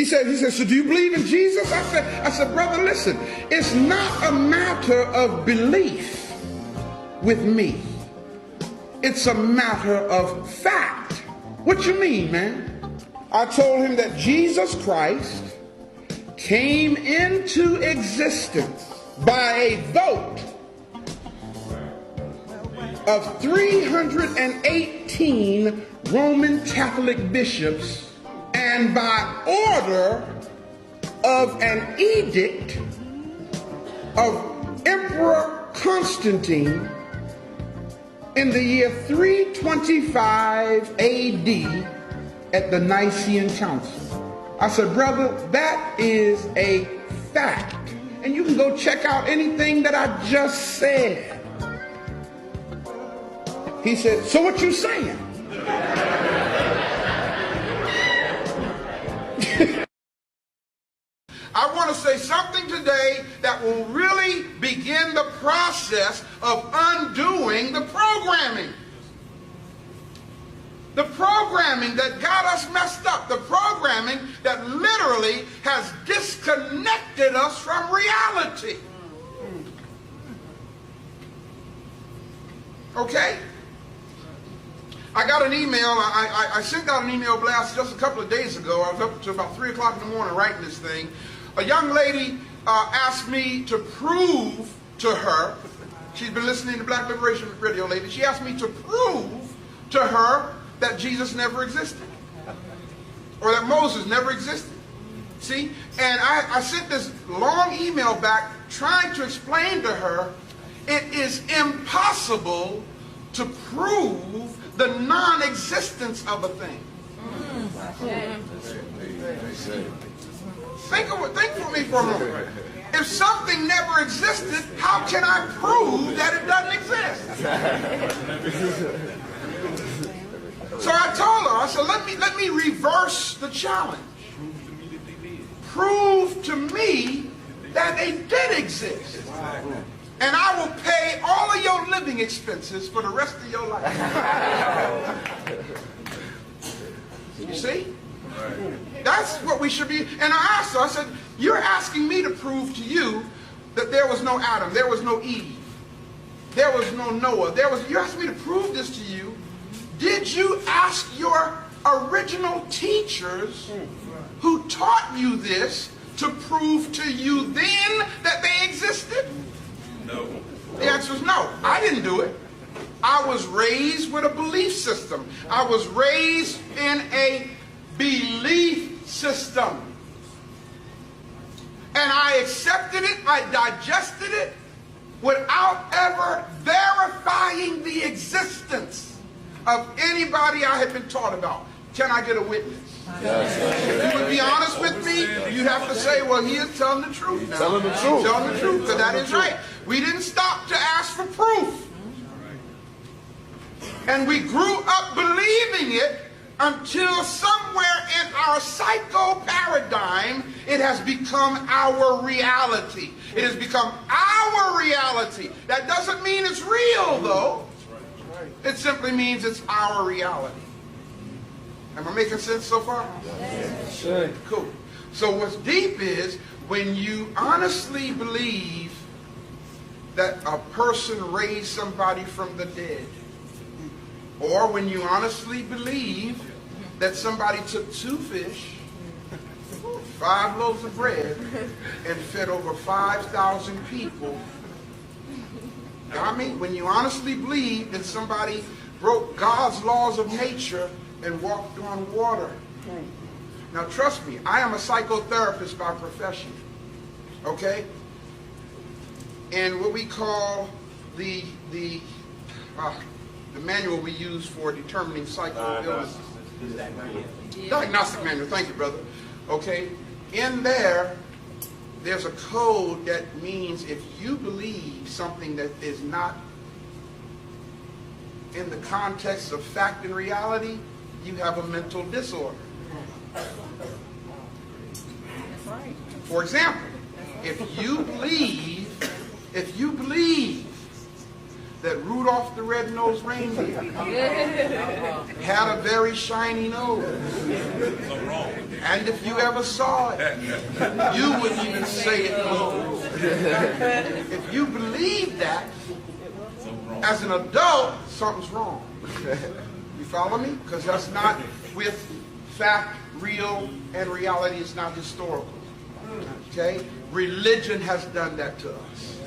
He said, so do you believe in Jesus? I said, brother, listen, it's not a matter of belief with me. It's a matter of fact. What you mean, man? I told him that Jesus Christ came into existence by a vote of 318 Roman Catholic bishops and by order of an edict of Emperor Constantine in the year 325 AD at the Nicene Council. I said, brother, that is a fact. And you can go check out anything that I just said. He said, so what you saying? I want to say something today that will really begin the process of undoing the programming. The programming that got us messed up. The programming that literally has disconnected us from reality. Okay? I got an email, I sent out an email blast just a couple of days ago. I was up to about 3 o'clock in the morning writing this thing. A young lady asked me to prove to her, she's been listening to Black Liberation Radio lately, she asked me to prove to her that Jesus never existed. Or that Moses never existed. See? And I sent this long email back trying to explain to her it is impossible to prove the non-existence of a thing. Think for me for a moment. If something never existed, how can I prove that it doesn't exist? So I told her, I said, let me reverse the challenge. Prove to me that they did exist. And I will pay all of your living expenses for the rest of your life. You see? That's what we should be. And I asked her, I said, you're asking me to prove to you that there was no Adam, there was no Eve, there was no Noah, you asked me to prove this to you. Did you ask your original teachers who taught you this to prove to you then that they existed? No. The answer is no. I didn't do it. I was raised with a belief system. I was raised in a belief system. And I accepted it, I digested it, without ever verifying the existence of anybody I had been taught about. Can I get a witness? Yes. If you would be honest with me, you'd have to say, well, he is telling the truth now. Telling the truth. Telling the truth, because that is right. We didn't stop to ask for proof. And we grew up believing it until somewhere in our psycho paradigm, it has become our reality. It has become our reality. That doesn't mean it's real, though. It simply means it's our reality. Am I making sense so far? Yes. Cool. So what's deep is when you honestly believe that a person raised somebody from the dead, or when you honestly believe that somebody took 2 fish, 5 loaves of bread, and fed over 5,000 people. I mean, when you honestly believe that somebody broke God's laws of nature and walked on water. Now trust me, I am a psychotherapist by profession. Okay? And what we call the manual we use for determining psycho illnesses. Diagnostic manual, thank you, brother. Okay? In there's a code that means if you believe something that is not in the context of fact and reality, you have a mental disorder. For example, if you believe that Rudolph the Red-Nosed Reindeer had a very shiny nose, And if you ever saw it, you wouldn't even say it was true. If you believe that, as an adult, something's wrong. You follow me? Because that's not with fact, real, and reality. It's not historical. Okay? Religion has done that to us.